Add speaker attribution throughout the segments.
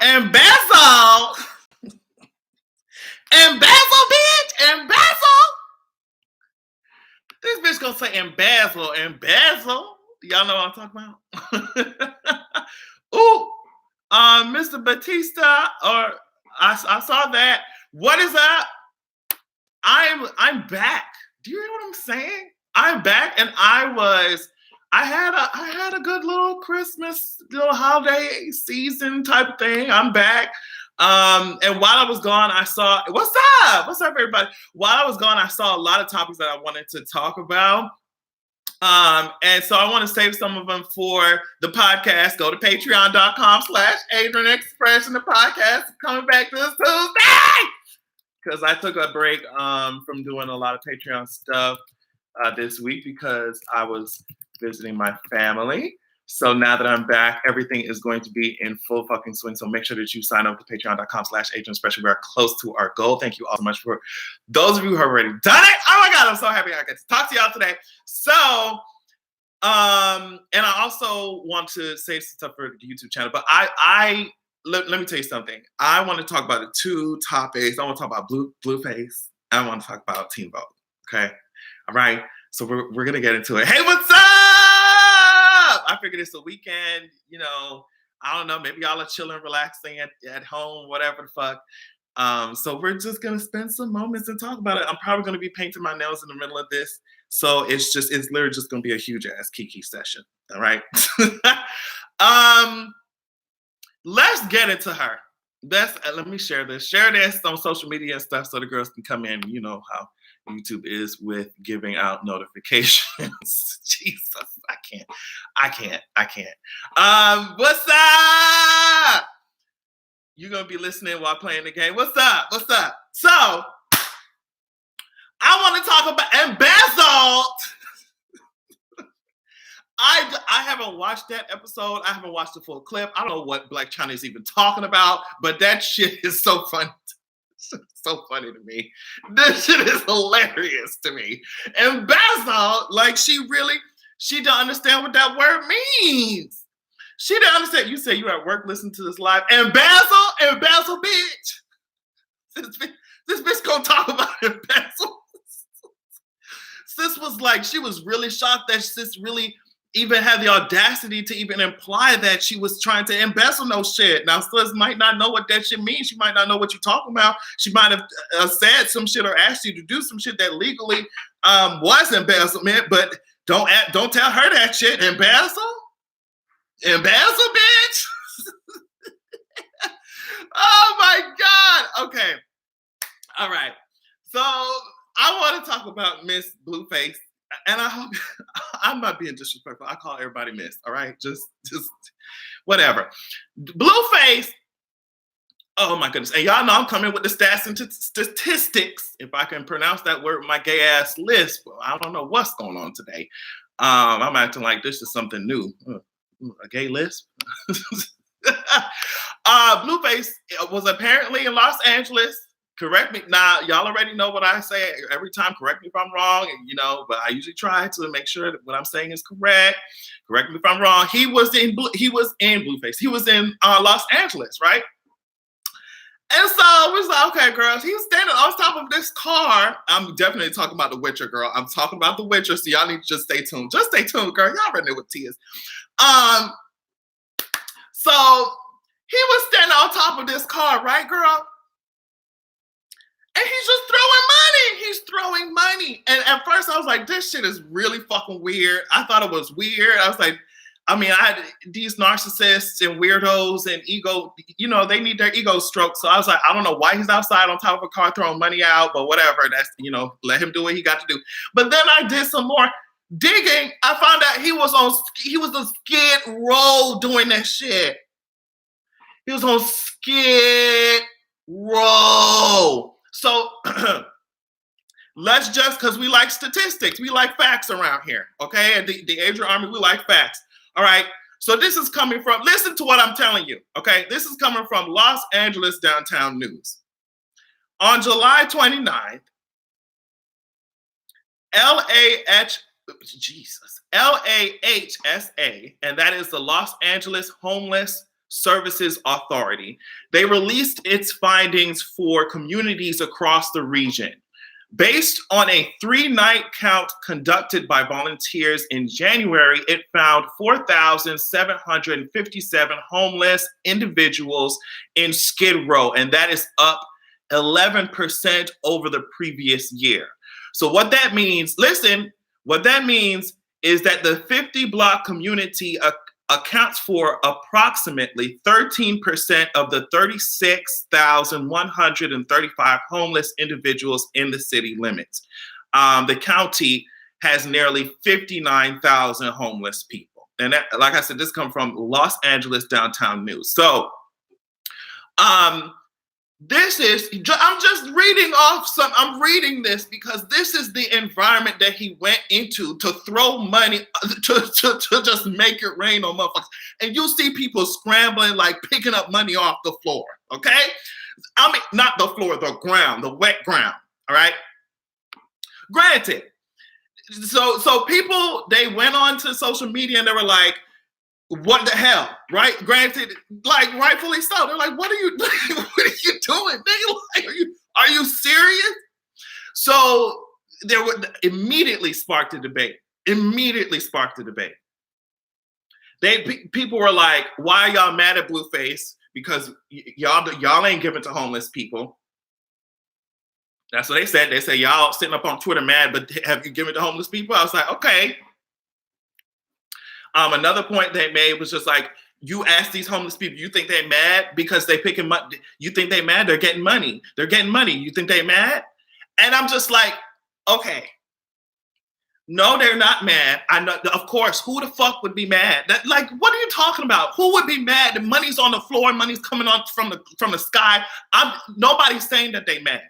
Speaker 1: Embezzle. Embezzle, bitch. Embezzle. This bitch gonna say embezzle. Embezzle. Y'all know what I'm talking about? Ooh. Mr. Batista, or I saw that. What is up? I'm back. Do you hear what I'm saying? I'm back, and I had a good little Christmas, little holiday season type thing. I'm back. And while I was gone, I saw what's up, everybody. While I was gone, I saw a lot of topics that I wanted to talk about. And so I want to save some of them for the podcast. Go to patreon.com/Adrian Expression. The podcast is coming back this Tuesday because I took a break from doing a lot of Patreon stuff this week because I was visiting my family. So now that I'm back, everything is going to be in full fucking swing. So make sure that you sign up to patreon.com/Adrian Expression. We are close to our goal. Thank you all so much for those of you who have already done it. Oh my God, I'm so happy I get to talk to y'all today. So, and I also want to say some stuff for the YouTube channel, but let me tell you something. I want to talk about the two topics. I want to talk about Blueface. And I want to talk about Teen Vogue. Okay. All right. So we're gonna get into it. Hey, what's up? I figured it's a weekend, you know, I don't know, maybe y'all are chilling, relaxing at home, whatever the fuck. So we're just gonna spend some moments and talk about it. I'm probably gonna be painting my nails in the middle of this. So it's literally just gonna be a huge ass Kiki session. All right. Let's get into her. Let me share this. Share this on social media and stuff so the girls can come in. You know how YouTube is with giving out notifications. Jesus, I can't. What's up? You're gonna be listening while playing the game. What's up? So, I want to talk about embezzled. I haven't watched that episode. I haven't watched the full clip. I don't know what Black China is even talking about, but that shit is so funny. So funny to me. This shit is hilarious to me. Embezzle, like she don't understand what that word means. She didn't understand. You say you at work listening to this live. Embezzle, bitch. This bitch gonna talk about embezzle. Sis was like, she was really shocked that sis really even had the audacity to even imply that she was trying to embezzle no shit. Now, sis might not know what that shit means. She might not know what you're talking about. She might have said some shit or asked you to do some shit that legally was embezzlement, but don't tell her that shit. Embezzle, bitch. Oh my God. Okay. All right. So I want to talk about Miss Blueface. And I hope I'm not being disrespectful. I call everybody Miss, all right? Just whatever. Blueface, oh my goodness. And y'all know I'm coming with the stats and statistics. If I can pronounce that word with my gay ass lisp. Well, I don't know what's going on today. I'm acting like this is something new. A gay lisp? Blueface was apparently in Los Angeles. Correct me. Now, y'all already know what I say every time. Correct me if I'm wrong, you know, but I usually try to make sure that what I'm saying is correct. Correct me if I'm wrong. He was in Blueface. He was in Los Angeles, right? And so we was like, okay, girls, he was standing on top of this car. I'm definitely talking about The Witcher, girl. I'm talking about The Witcher, so y'all need to just stay tuned. Just stay tuned, girl. Y'all already know what tea is. So he was standing on top of this car, right, girl? And he's just throwing money. And at first I was like, this shit is really fucking weird. I thought it was weird. I was like, these narcissists and weirdos and ego, you know, they need their ego stroked. So I was like, I don't know why he's outside on top of a car throwing money out, but whatever. That's, you know, let him do what he got to do. But then I did some more digging. I found out he was on Skid Row doing that shit. He was on Skid Row. So let's just, because we like statistics, we like facts around here, okay? And the Adrian Army, we like facts, all right? So this is coming from, listen to what I'm telling you, okay? This is coming from Los Angeles Downtown News. On July 29th, LAHSA, and that is the Los Angeles Homeless Services Authority. They released its findings for communities across the region. Based on a 3-night count conducted by volunteers in January, it found 4,757 homeless individuals in Skid Row, and that is up 11% over the previous year. So what that means, listen, what that means is that the 50-block community accounts for approximately 13% of the 36,135 homeless individuals in the city limits. The county has nearly 59,000 homeless people. And that, like I said, this comes from Los Angeles Downtown News. So this is, I'm just reading off I'm reading this because this is the environment that he went into to throw money, to just make it rain on motherfuckers. And you see people scrambling, like picking up money off the floor, okay? I mean, not the floor, the ground, the wet ground, all right? Granted, so people, they went on to social media and they were like, what the hell, right? Granted, like rightfully so. They're like, what are you doing? What are you doing? Nigga, like, are you serious? So there would immediately sparked a debate. People were like, why are y'all mad at Blueface? Because y'all ain't giving to homeless people. That's what they said. They say y'all sitting up on Twitter mad, but have you given to homeless people? I was like, okay. Another point they made was just like, you ask these homeless people, you think they're mad because they picking money? You think they mad? They're getting money. They're getting money. You think they mad? And I'm just like, okay. No, they're not mad. I know, of course, who the fuck would be mad? That, like, what are you talking about? Who would be mad? The money's on the floor, money's coming on from the sky. Nobody's saying that they mad.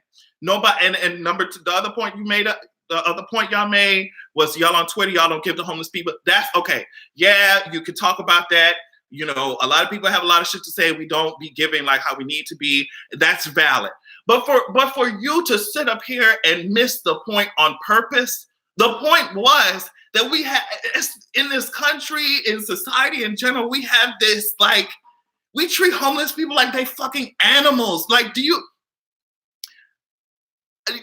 Speaker 1: Nobody. And number two, the other point you made up. The other point y'all made was y'all on Twitter, y'all don't give to homeless people. That's okay. Yeah, you could talk about that. You know, a lot of people have a lot of shit to say. We don't be giving like how we need to be. That's valid. But for you to sit up here and miss the point on purpose, the point was that we have in this country, in society in general, we have this, like, we treat homeless people like they fucking animals. Like,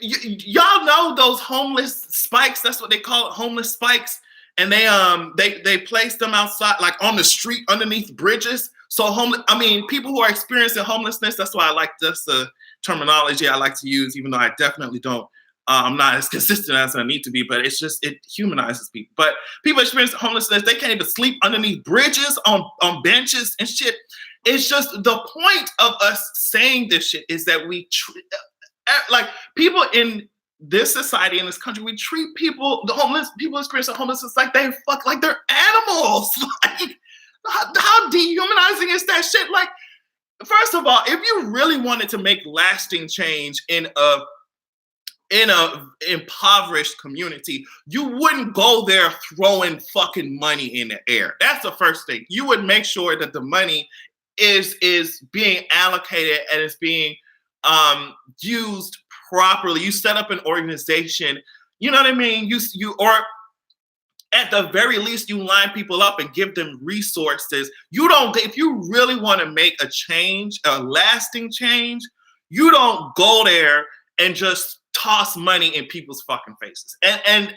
Speaker 1: y'all know those homeless spikes? That's what they call it, homeless spikes. And they place them outside, like on the street, underneath bridges. So people who are experiencing homelessness. That's why I like this terminology I like to use, even though I definitely don't. I'm not as consistent as I need to be, but it humanizes people. But people experiencing homelessness, they can't even sleep underneath bridges on benches and shit. It's just the point of us saying this shit is that we like people in this society, in this country, we treat people, the homeless people experiencing homelessness like they're animals. Like, how dehumanizing is that shit? Like, first of all, if you really wanted to make lasting change in a impoverished community, you wouldn't go there throwing fucking money in the air. That's the first thing. You would make sure that the money is being allocated and is being used properly. You set up an organization, you know what I mean? Or at the very least, you line people up and give them resources. If you really want to make a change, a lasting change, you don't go there and just toss money in people's fucking faces. And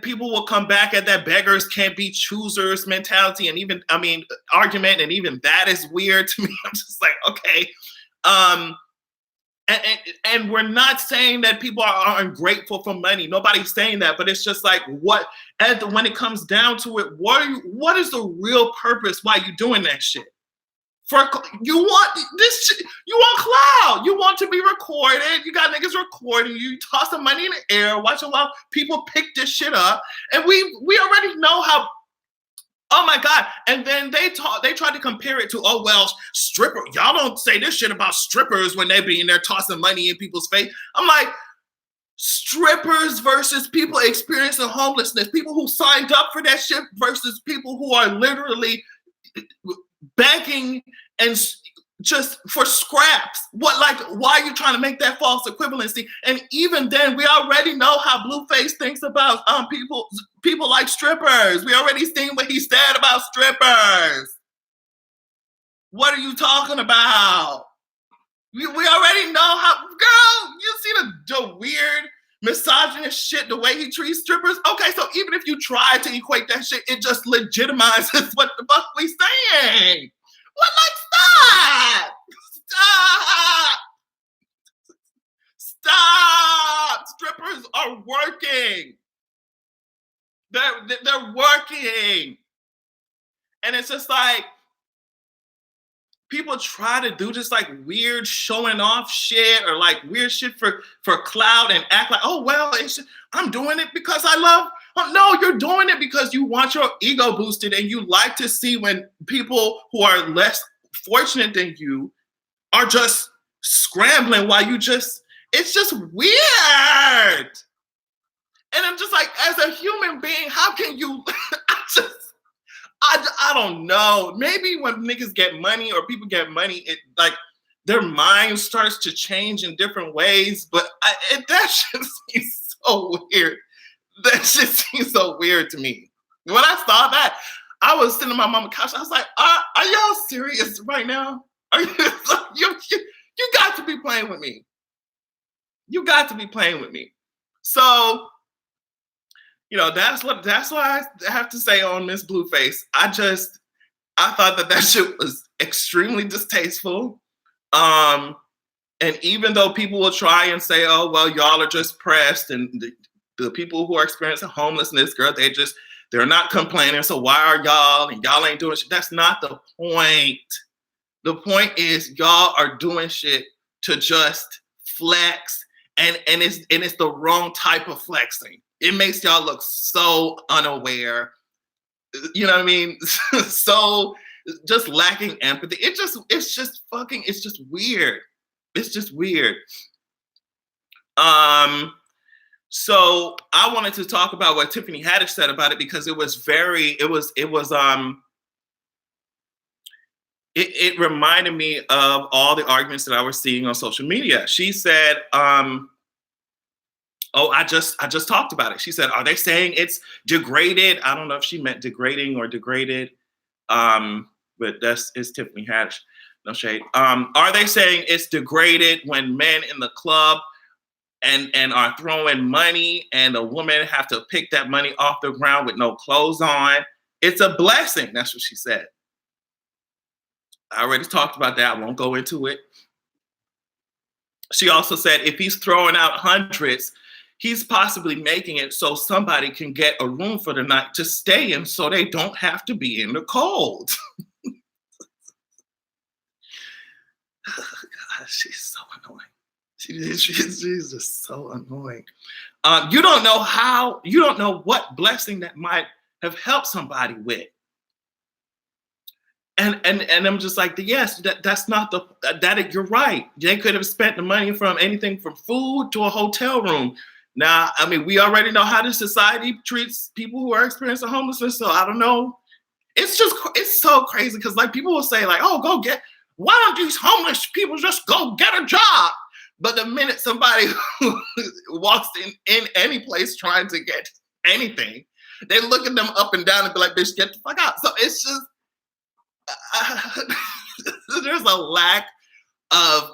Speaker 1: people will come back at that beggars can't be choosers mentality, and even, argument, and even that is weird to me. I'm just like, okay. And we're not saying that people are ungrateful for money. Nobody's saying that, but it's just like, when it comes down to it, what is the real purpose why you doing that shit? You want this shit, you want clout, you want to be recorded, you got niggas recording you, toss some money in the air, watching while people pick this shit up, and we already know how. Oh my God. And then they tried to compare it to, oh, well, stripper. Y'all don't say this shit about strippers when they be in there tossing money in people's face. I'm like, strippers versus people experiencing homelessness, people who signed up for that shit versus people who are literally begging and just for scraps. Why are you trying to make that false equivalency? And even then, we already know how Blueface thinks about people like strippers. We already seen what he said about strippers. What are you talking about? We already know how, girl, you see the weird misogynist shit, the way he treats strippers. Okay, so even if you try to equate that shit, it just legitimizes what the fuck we saying. What, like, stop! Stop! Strippers are working. They're working. And it's just like, people try to do just like weird showing off shit or like weird shit for clout and act like, oh, well, I'm doing it because I love. Oh, no, you're doing it because you want your ego boosted and you like to see when people who are less fortunate than you are just scrambling while you just, it's just weird. And I'm just like, as a human being, how can you, I don't know. Maybe when niggas get money or people get money, it like their mind starts to change in different ways. But that shit seems so weird. That shit seems so weird to me. When I saw that, I was sitting on my mama's couch. I was like, are y'all serious right now? Are you got to be playing with me. You got to be playing with me. So, you know, that's what I have to say on Miss Blueface. I thought that shit was extremely distasteful. And even though people will try and say, oh, well, y'all are just pressed, and the people who are experiencing homelessness, girl, they're not complaining. So why are y'all, and y'all ain't doing shit? That's not the point. The point is y'all are doing shit to just flex, and it's the wrong type of flexing. It makes y'all look so unaware. You know what I mean? So just lacking empathy. It's just weird. It's just weird. So I wanted to talk about what Tiffany Haddish said about it, because it reminded me of all the arguments that I was seeing on social media. She said, oh, I just talked about it. She said, are they saying it's degraded? I don't know if she meant degrading or degraded, but it's Tiffany Haddish. No shade. Are they saying it's degraded when men in the club and are throwing money and a woman have to pick that money off the ground with no clothes on? It's a blessing. That's what she said. I already talked about that. I won't go into it. She also said if he's throwing out hundreds, he's possibly making it so somebody can get a room for the night to stay in so they don't have to be in the cold. God, she's so annoying. She's just so annoying. You don't know what blessing that might have helped somebody with. And I'm just like, yes, that's not you're right. They could have spent the money from anything from food to a hotel room. Now, I mean, we already know how this society treats people who are experiencing homelessness. So I don't know. It's so crazy because like people will say like, oh, why don't these homeless people just go get a job? But the minute somebody walks in any place trying to get anything, they look at them up and down and be like, bitch, get the fuck out. So it's just, there's a lack of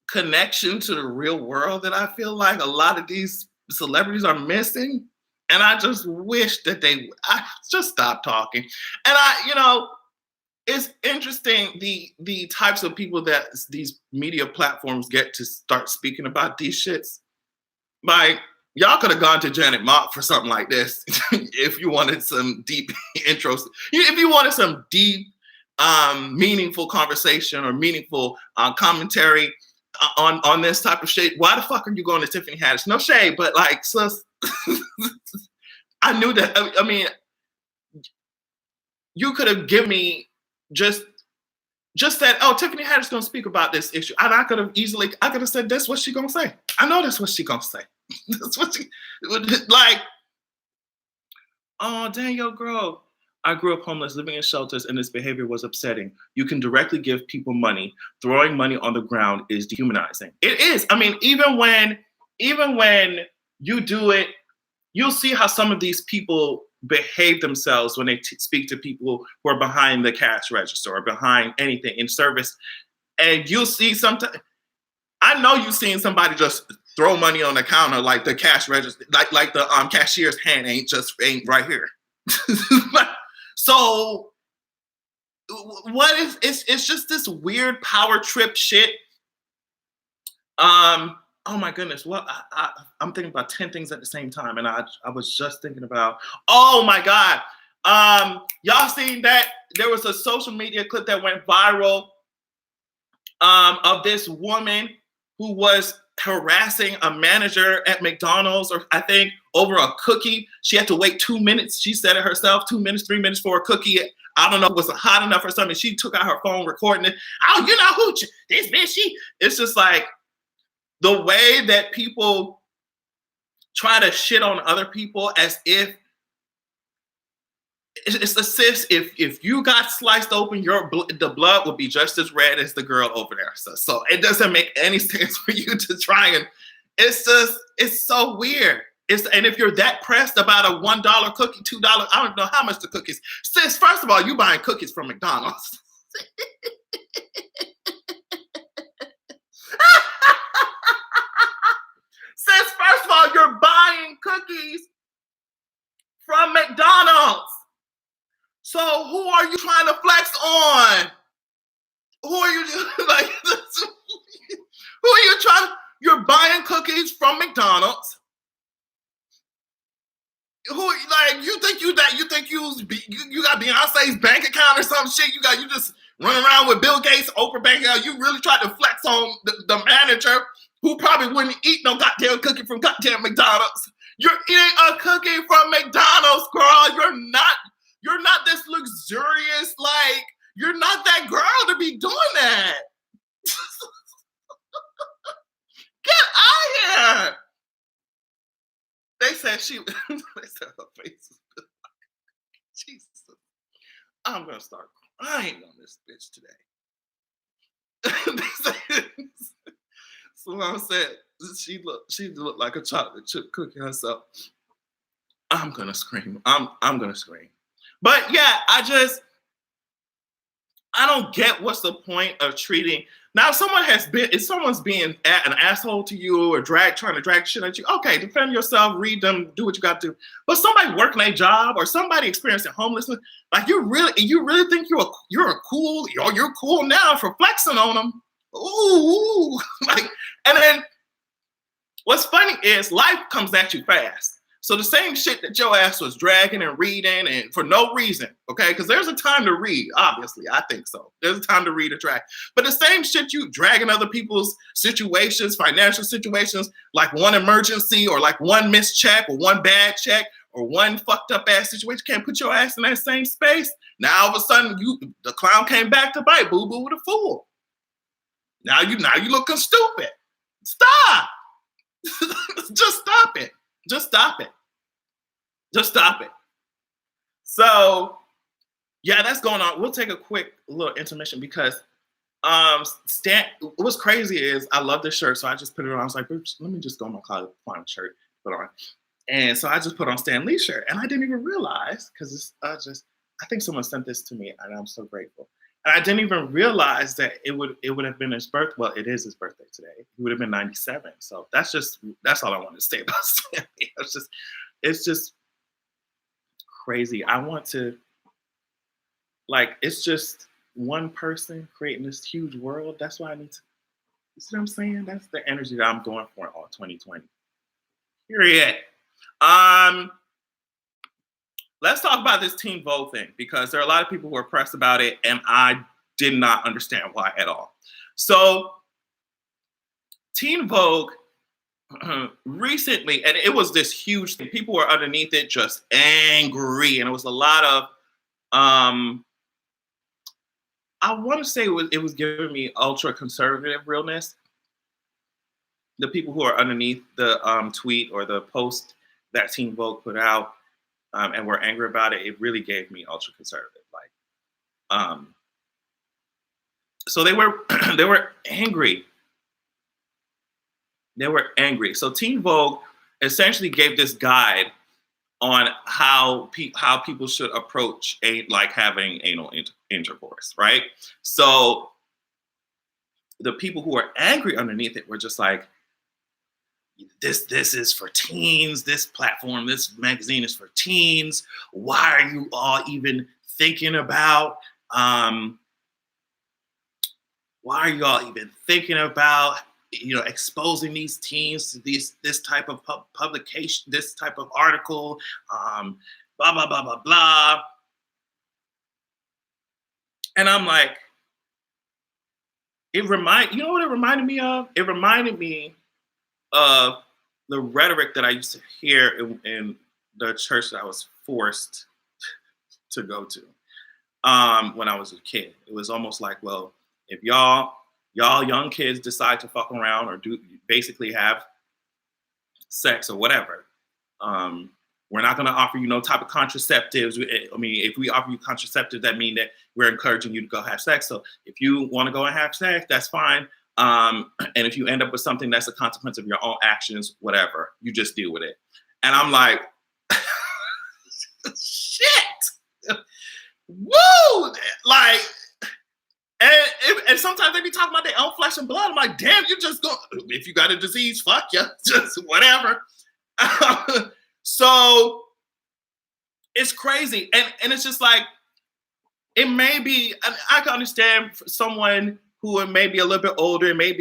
Speaker 1: connection to the real world that I feel like a lot of these celebrities are missing. And I just wish that I just stop talking. And it's interesting the types of people that these media platforms get to start speaking about these shits. Like, y'all could have gone to Janet Mock for something like this if you wanted some deep intros. If you wanted some deep, meaningful conversation or meaningful commentary on this type of shit. Why the fuck are you going to Tiffany Haddish? No shade, but like, sus, I knew that. I mean, you could have given me just said, oh, Tiffany Haddish gonna speak about this issue. And I could have said, that's what she gonna say. I know that's what she gonna say. That's what she, like, oh, Daniel Grove. I grew up homeless, living in shelters, and this behavior was upsetting. You can directly give people money. Throwing money on the ground is dehumanizing. It is. I mean, even when you do it, you'll see how some of these people behave themselves when they speak to people who are behind the cash register or behind anything in service. And you'll see sometimes, I know you've seen somebody just throw money on the counter, like the cash register, like the cashier's hand ain't right here. So what is it's just this weird power trip shit. Oh my goodness, what I'm thinking about 10 things at the same time, and I was just thinking about, oh my God. Y'all seen that there was a social media clip that went viral of this woman who was harassing a manager at McDonald's, or I think over a cookie. She had to wait 2 minutes. She said it herself, 2 minutes, 3 minutes for a cookie. I don't know if it was hot enough or something. She took out her phone recording it. Oh, you know who this bitch, it's just like the way that people try to shit on other people as if it's as if you got sliced open, the blood would be just as red as the girl over there. So it doesn't make any sense for you to try and it's so weird. And if you're that pressed about a $1 cookie, $2, I don't know how much the cookies. Sis, first of all, you buying cookies from McDonald's. Sis, first of all, you're buying cookies from McDonald's. So who are you trying to flex on? Who are you like? Who are you trying? You're buying cookies from McDonald's. Who like you think you got Beyonce's bank account or some shit? You just run around with Bill Gates' Oprah bank account. You really tried to flex on the manager who probably wouldn't eat no goddamn cookie from goddamn McDonald's. You're eating a cookie from McDonald's, girl. You're not this luxurious, like, you're not that girl to be doing that. Get out here. They said her face. Jesus. I'm going to start crying on this bitch today. Someone said she looked like a chocolate chip cookie herself. I'm going to scream. I'm going to scream. But yeah, I don't get what's the point of treating. Now, if someone's being an asshole to you or trying to drag shit at you, okay, defend yourself, read them, do what you got to do. But somebody working a job or somebody experiencing homelessness, like you really think you're cool now for flexing on them. Ooh, like, and then what's funny is life comes at you fast. So the same shit that your ass was dragging and reading and for no reason, okay? Because there's a time to read, obviously. I think so. There's a time to read or drag. But the same shit you dragging other people's situations, financial situations, like one emergency or like one missed check or one bad check or one fucked up ass situation, can't put your ass in that same space. Now all of a sudden the clown came back to bite. Boo-boo the fool. Now you looking stupid. Stop. Just stop it. Just stop it. Just stop it. So, yeah, that's going on. We'll take a quick little intermission because what's crazy is I love this shirt, so I just put it on. I was like, let me just go in my closet, find a shirt, put on. And so I just put on Stan Lee's shirt, and I didn't even realize because I think someone sent this to me, and I'm so grateful. And I didn't even realize that it would have been his birthday. Well, it is his birthday today. He would have been 97. So that's all I wanted to say about Stan Lee. It's just crazy. I want to, like, it's just one person creating this huge world. That's why I need to, you see what I'm saying? That's the energy that I'm going for all 2020. Period. Let's talk about this Teen Vogue thing because there are a lot of people who are pressed about it, and I did not understand why at all. So, Teen Vogue recently, and it was this huge thing. People were underneath it just angry, and it was a lot of, I want to say it was giving me ultra conservative realness. The people who are underneath the tweet or the post that Teen Vogue put out, and were angry about it, it really gave me ultra conservative. So they were angry. They were angry. So Teen Vogue essentially gave this guide on how people should approach having anal intercourse, right? So the people who are angry underneath it were just like, this is for teens. This platform, this magazine is for teens. Why are you all even thinking about? Why are you all even thinking about exposing these teens to this type of publication, this type of article? Blah blah blah blah blah. And I'm like, you know what it reminded me of? It reminded me of the rhetoric that I used to hear in the church that I was forced to go to when I was a kid. It was almost like, well, if y'all young kids decide to fuck around or basically have sex or whatever, we're not going to offer you no type of contraceptives. I mean, if we offer you contraceptives, that means that we're encouraging you to go have sex. So if you want to go and have sex, that's fine. And if you end up with something that's a consequence of your own actions, whatever, you just deal with it. And I'm like, shit. Woo! Like, and sometimes they be talking about their own flesh and blood. I'm like, damn, you just go, if you got a disease, fuck you, just whatever. So it's crazy. And it's just like, it may be, I can understand someone who may be a little bit older, it may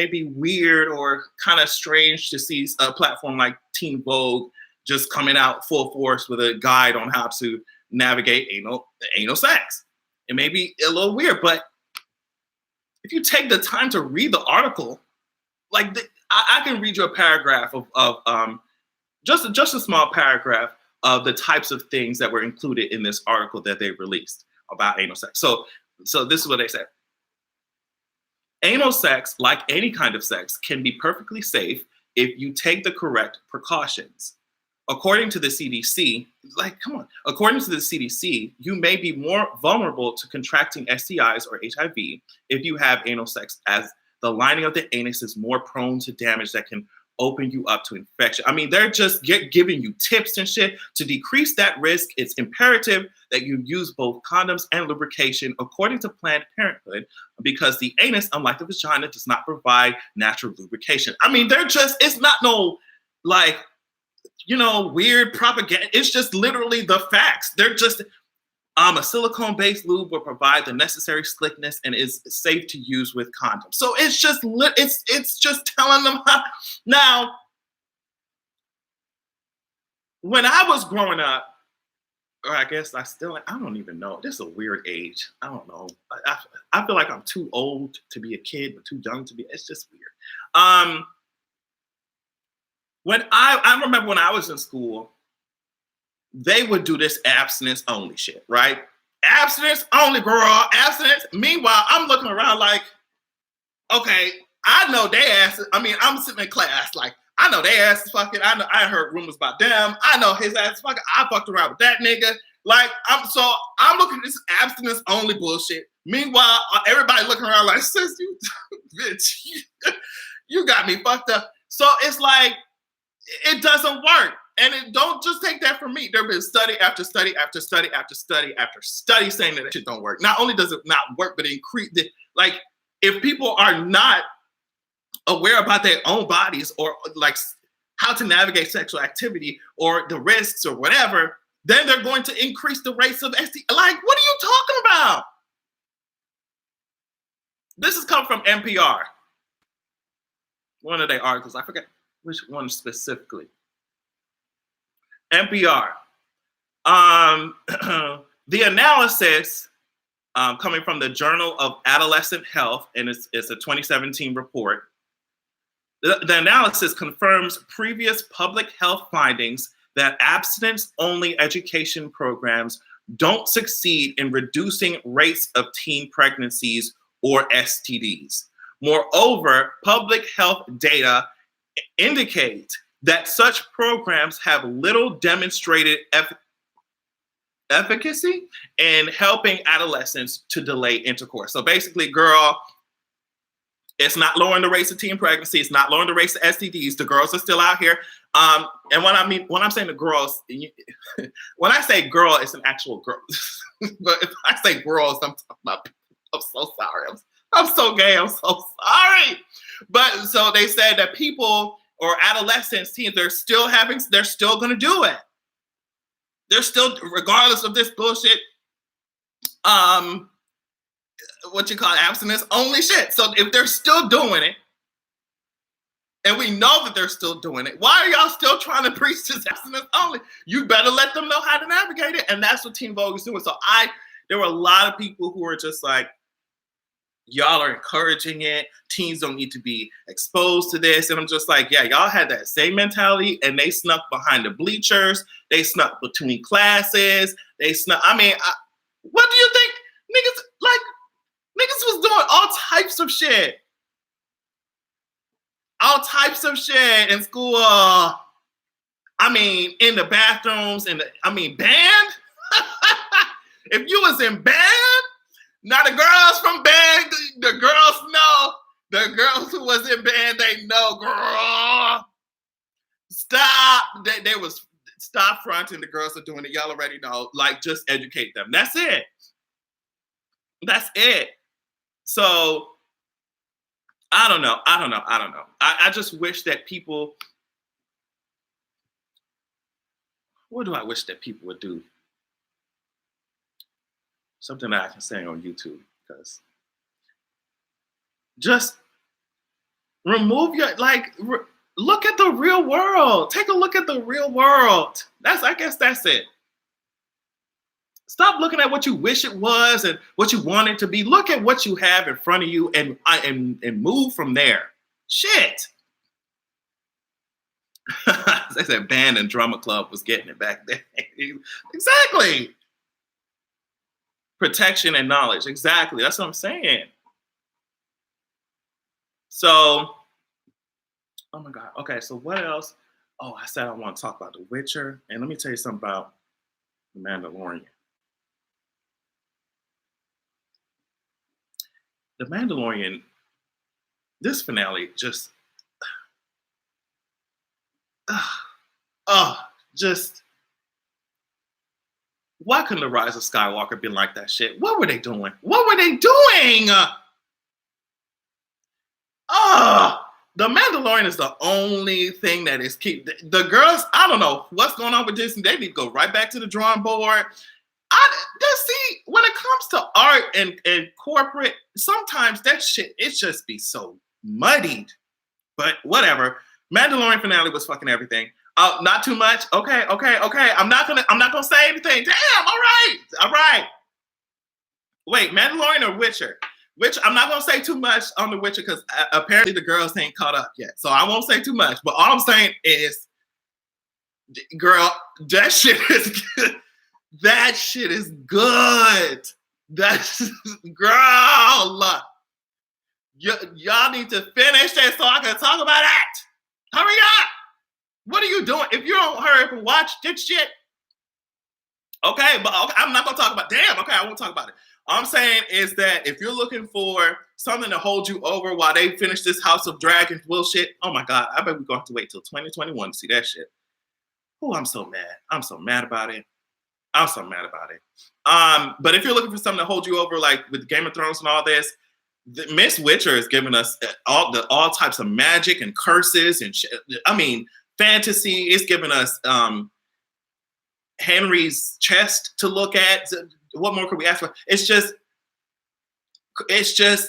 Speaker 1: be weird or kind of strange to see a platform like Teen Vogue just coming out full force with a guide on how to navigate anal sex. It may be a little weird, but if you take the time to read the article, like I can read you a paragraph of just a small paragraph of the types of things that were included in this article that they released about anal sex. So this is what they said. Anal sex, like any kind of sex, can be perfectly safe if you take the correct precautions. According to the CDC, you may be more vulnerable to contracting STIs or HIV if you have anal sex, as the lining of the anus is more prone to damage that can open you up to infection. I mean, they're just giving you tips and shit to decrease that risk. It's imperative that you use both condoms and lubrication, according to Planned Parenthood, because the anus, unlike the vagina, does not provide natural lubrication. I mean, it's not no like, weird propaganda. It's just literally the facts. They're just, a silicone-based lube will provide the necessary slickness and is safe to use with condoms. So it's just it's just telling them how. Now, when I was growing up, or I guess I don't even know. This is a weird age. I don't know. I feel like I'm too old to be a kid, but too young to be. It's just weird. When I remember when I was in school, they would do this abstinence only shit, right? Abstinence only, girl, abstinence. Meanwhile, I'm looking around like, okay, I know they asses. I mean, I'm sitting in class like, I know they asses fucking. I heard rumors about them. I know his ass fucking. I fucked around with that nigga. Like, I'm looking at this abstinence only bullshit. Meanwhile, everybody looking around like, sis, you bitch, you got me fucked up. So it's like, it doesn't work. And don't just take that from me. There have been study after study after study after study after study saying that shit don't work. Not only does it not work, but it increase. Like, if people are not aware about their own bodies or like how to navigate sexual activity or the risks or whatever, then they're going to increase the rates of STI. Like, what are you talking about? This has come from NPR. One of their articles, I forget which one specifically. NPR. The analysis coming from the Journal of Adolescent Health, and it's a 2017 report. The analysis confirms previous public health findings that abstinence-only education programs don't succeed in reducing rates of teen pregnancies or STDs. Moreover, public health data indicate that such programs have little demonstrated efficacy in helping adolescents to delay intercourse. So basically, girl, It's not lowering the rates of teen pregnancy. It's not lowering the rates of STDs. The girls are still out here. And when I'm saying the girls, when I say girl, it's an actual girl. But if I say girls, I'm talking about. I'm so sorry. I'm so gay. I'm so sorry. But so they said that people or adolescents, teens, they're still going to do it. They're still, regardless of this bullshit, what you call abstinence only shit. So if they're still doing it, and we know that they're still doing it, why are y'all still trying to preach this abstinence only? You better let them know how to navigate it. And that's what Teen Vogue is doing. So there were a lot of people who were just like, y'all are encouraging it. Teens don't need to be exposed to this. And I'm just like, yeah, y'all had that same mentality, and they snuck behind the bleachers. They snuck between classes. They snuck. I mean, what do you think? Niggas was doing all types of shit. All types of shit in school. I mean, in the bathrooms, band. If you was in band, now the girls from band, the girls know. The girls who was in band, they know, girl. Stop. They was stop fronting. The girls are doing it. Y'all already know. Like, just educate them. That's it. That's it. So I don't know. I just wish that people. What do I wish that people would do? Something that I can say on YouTube, because just remove look at the real world. Take a look at the real world. I guess that's it. Stop looking at what you wish it was and what you want it to be. Look at what you have in front of you and move from there. Shit. They said band and drama club was getting it back then. Exactly. Protection and knowledge. Exactly. That's what I'm saying. So, oh my God. Okay, so what else? Oh, I said I want to talk about The Witcher. And let me tell you something about The Mandalorian. The Mandalorian, this finale just, why couldn't the Rise of Skywalker be like that shit? What were they doing? The Mandalorian is the only thing that is keep the girls. I don't know what's going on with Disney. They need to go right back to the drawing board. When it comes to art and corporate, sometimes that shit, it just be so muddied. But whatever. Mandalorian finale was fucking everything. Not too much. Okay. I'm not gonna say anything. Damn. All right. Wait, Mandalorian or Witcher? I'm not gonna say too much on The Witcher because apparently the girls ain't caught up yet. So I won't say too much. But all I'm saying is, girl, that shit is good. That shit is good. Girl. Y'all need to finish that so I can talk about that. Hurry up. What are you doing? If you don't hurry up and watch this shit, okay, I'm not going to talk about, I won't talk about it. All I'm saying is that if you're looking for something to hold you over while they finish this House of Dragons bullshit, oh my God, I bet we're going to have to wait till 2021 to see that shit. Oh, I'm so mad. I'm so mad about it. But if you're looking for something to hold you over, like with Game of Thrones and all this, Miss Witcher is giving us all types of magic and curses and shit. I mean, fantasy. It's giving us Henry's chest to look at. What more could we ask for? It's just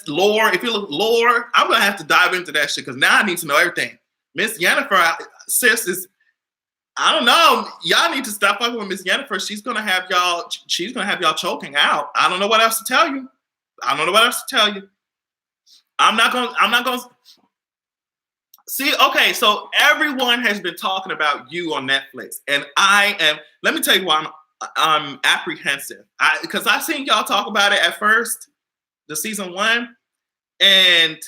Speaker 1: lore. If you look lore, I'm gonna have to dive into that shit because now I need to know everything. Miss Yennefer, sis, is, I don't know. Y'all need to stop fucking with Miss Yennefer. She's gonna have y'all choking out. I don't know what else to tell you. I'm not gonna see. Okay, so everyone has been talking about You on Netflix, and let me tell you why I'm apprehensive. Because I seen y'all talk about it at first, the season 1, and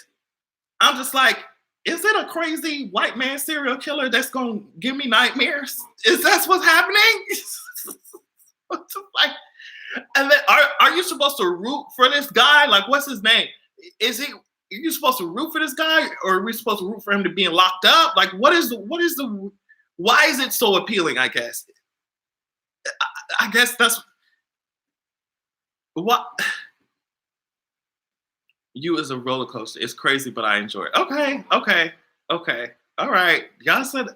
Speaker 1: I'm just like, is it a crazy white man serial killer that's gonna give me nightmares? Is that what's happening? Like, and then are you supposed to root for this guy? Like, what's his name? Is he? you supposed to root for this guy, or are we supposed to root for him to being locked up? Like, why is it so appealing? I guess that's what you is a roller coaster. It's crazy, but I enjoy it. Okay. All right. Y'all said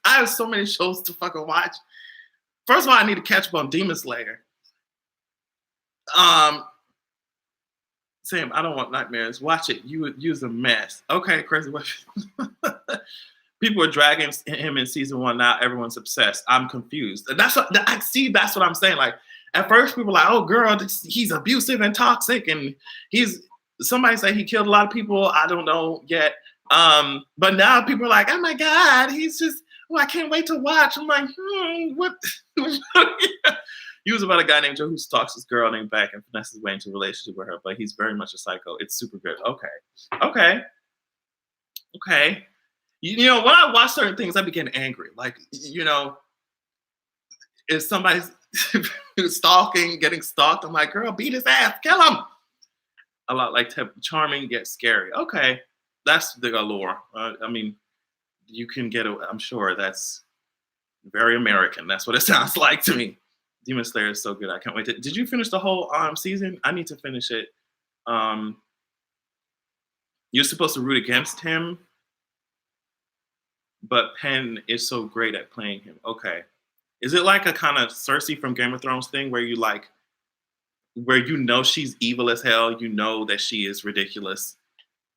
Speaker 1: I have so many shows to fucking watch. First of all, I need to catch up on Demon Slayer. Sam, I don't want nightmares. Watch it. You's a mess. Okay, crazy. People are dragging him in season 1 now. Everyone's obsessed. I'm confused. And that's what I see. That's what I'm saying. Like, at first, people were like, "Oh, girl, he's abusive and toxic, and somebody say he killed a lot of people. I don't know yet." But now people are like, "Oh my God, he's just. Oh, I can't wait to watch." I'm like, what? He was about a guy named Joe who stalks this girl named Beck and finesses his way into a relationship with her, but he's very much a psycho. It's super good. Okay. You know, when I watch certain things, I begin angry. Like, you know, if somebody's getting stalked, I'm like, girl, beat his ass, kill him. A lot like charming gets scary. Okay, that's the allure. I mean, you can get it. I'm sure that's very American. That's what it sounds like to me. Demon Slayer is so good. I can't wait. Did you finish the whole season? I need to finish it. You're supposed to root against him, but Penn is so great at playing him. Okay. Is it like a kind of Cersei from Game of Thrones thing where you know she's evil as hell, you know that she is ridiculous,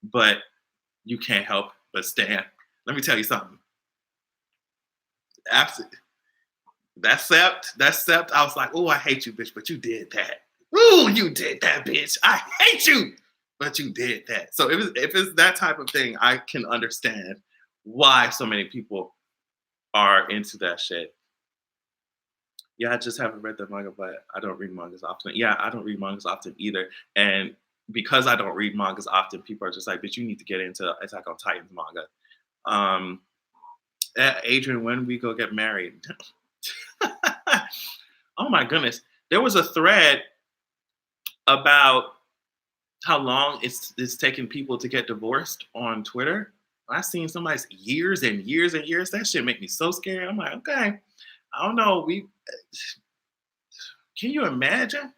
Speaker 1: but you can't help but stand? Let me tell you something. Absolutely. That sept, I was like, oh, I hate you, bitch, but you did that. Ooh, you did that, bitch. I hate you, but you did that. So if it's that type of thing, I can understand why so many people are into that shit. Yeah, I just haven't read the manga, but I don't read mangas often. Yeah, I don't read mangas often either. And because I don't read mangas often, people are just like, bitch, you need to get into Attack on Titan's manga. Adrian, when we go get married? Oh my goodness. There was a thread about how long it's taking people to get divorced on Twitter. I've seen somebody's years and years and years. That shit make me so scared. I'm like, okay, I don't know. Can you imagine?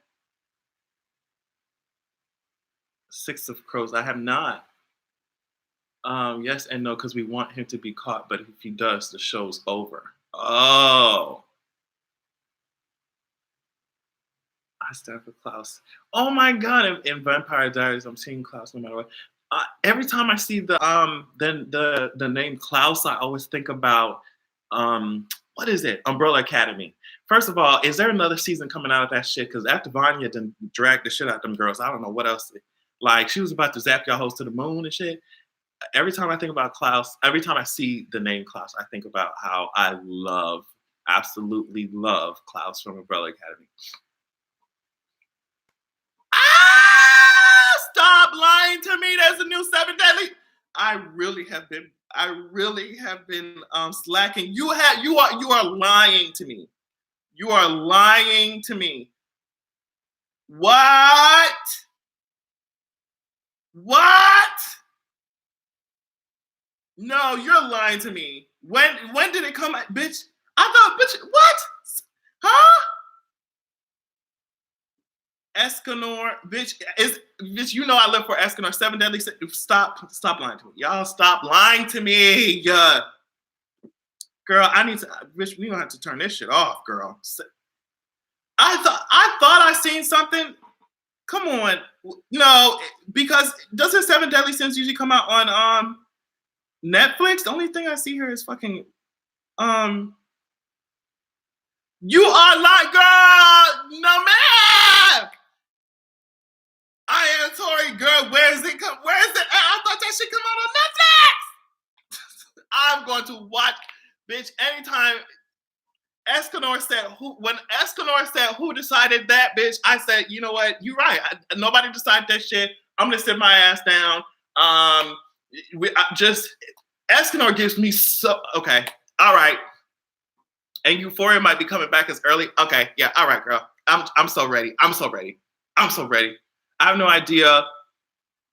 Speaker 1: Six of Crows. I have not. Yes and no, because we want him to be caught, but if he does, the show's over. Oh. I stand for Klaus. Oh my God! In Vampire Diaries, I'm seeing Klaus no matter what. Every time I see the name Klaus, I always think about what is it? Umbrella Academy. First of all, is there another season coming out of that shit? Because after Vanya done dragged the shit out of them girls, I don't know what else. Like, she was about to zap y'all hoes to the moon and shit. Every time I think about Klaus, every time I see the name Klaus, I think about how I absolutely love Klaus from Umbrella Academy. Stop lying to me. There's a new 7 Deadly. I really have been slacking. You are lying to me. You are lying to me. What? No, you're lying to me. When did it come out, bitch? I thought, bitch, what? Huh? Escanor, bitch, you know I live for Escanor. 7 Deadly. Stop lying to me. Y'all stop lying to me. Yeah. Girl, bitch, we don't have to turn this shit off, girl. I thought I seen something. Come on. No, because doesn't 7 Deadly Sins usually come out on Netflix? The only thing I see here is fucking you are like, girl, no man. I am sorry, girl. Where is it? I thought that shit come out on Netflix. I'm going to watch, bitch, anytime Escanor said when Escanor said who decided that, bitch, I said, you know what? You're right. Nobody decided that shit. I'm gonna sit my ass down. Escanor gives me so okay. All right. And Euphoria might be coming back as early. Okay, yeah, all right, girl. I'm so ready. I have no idea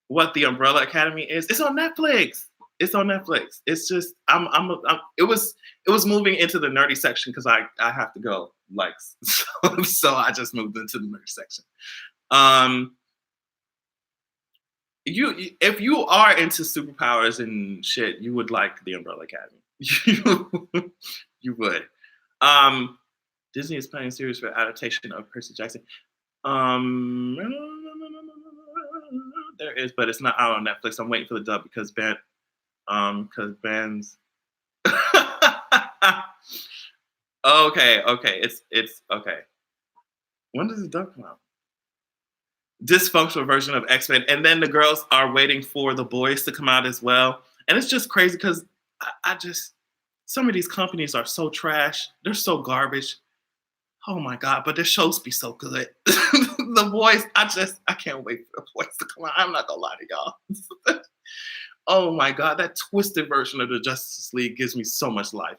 Speaker 1: what the Umbrella Academy is. It's on Netflix. It's on Netflix. It's just it was moving into the nerdy section because I have to go, like, so I just moved into the nerdy section. If you are into superpowers and shit, you would like the Umbrella Academy. You would. Disney is planning a series for adaptation of Percy Jackson. There is, but it's not out on Netflix. I'm waiting for the dub because Ben's. Okay, it's okay. When does the dub come out? Dysfunctional version of X-Men, and then the girls are waiting for the boys to come out as well. And it's just crazy because I just, some of these companies are so trash. They're so garbage. Oh my God, but their shows be so good. The boys, I can't wait for the boys to come out. I'm not gonna lie to y'all. Oh my God, that twisted version of the Justice League gives me so much life.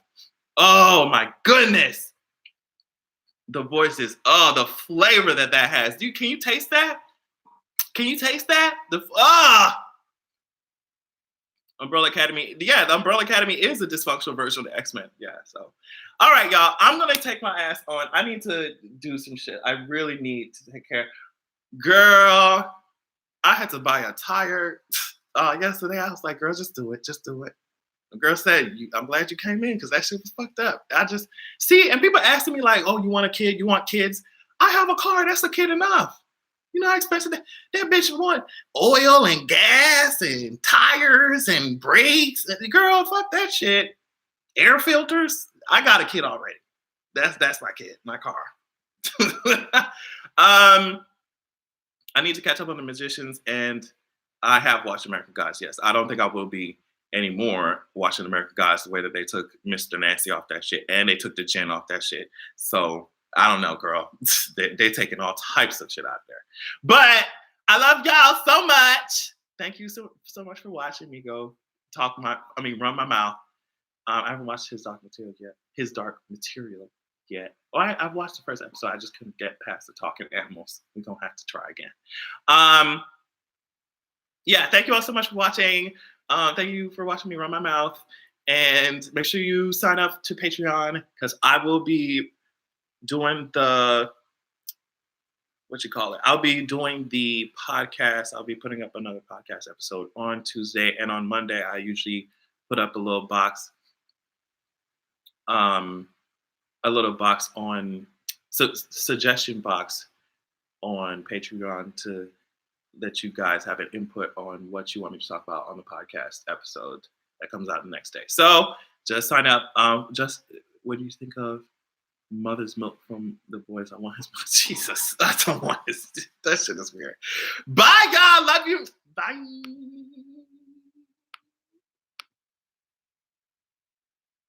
Speaker 1: Oh my goodness. The voices, the flavor that has. Can you taste that? Can you taste that? Umbrella Academy. Yeah, the Umbrella Academy is a dysfunctional version of the X-Men. Yeah, so. All right, y'all. I'm going to take my ass on. I need to do some shit. I really need to take care. Girl, I had to buy a tire yesterday. I was like, girl, just do it. Just do it. The girl said, I'm glad you came in because that shit was fucked up. I just, see, and people asking me like, oh, you want a kid? You want kids? I have a car. That's a kid enough. You know how expensive that bitch want oil and gas and tires and brakes. Girl, fuck that shit. Air filters. I got a kid already. That's my kid, my car. I need to catch up on the Magicians, and I have watched American Gods. Yes, I don't think I will be anymore watching American Gods the way that they took Mr. Nancy off that shit, and they took the Jen off that shit. So I don't know, girl. They're taking all types of shit out there. But I love y'all so much. Thank you so much for watching me go run my mouth. I haven't watched his dark material yet. Well, I've watched the first episode. I just couldn't get past the talking animals. We're going to have to try again. Yeah, thank you all so much for watching. Thank you for watching me run my mouth. And make sure you sign up to Patreon because I will be doing I'll be doing the podcast. I'll be putting up another podcast episode on Tuesday, and on Monday I usually put up a little box on suggestion box on Patreon to let you guys have an input on what you want me to talk about on the podcast episode that comes out the next day. So just sign up. What do you think of Mother's Milk from The Boys? I want his milk. Jesus, I don't want his. That shit is weird. Bye, y'all. Love you. Bye.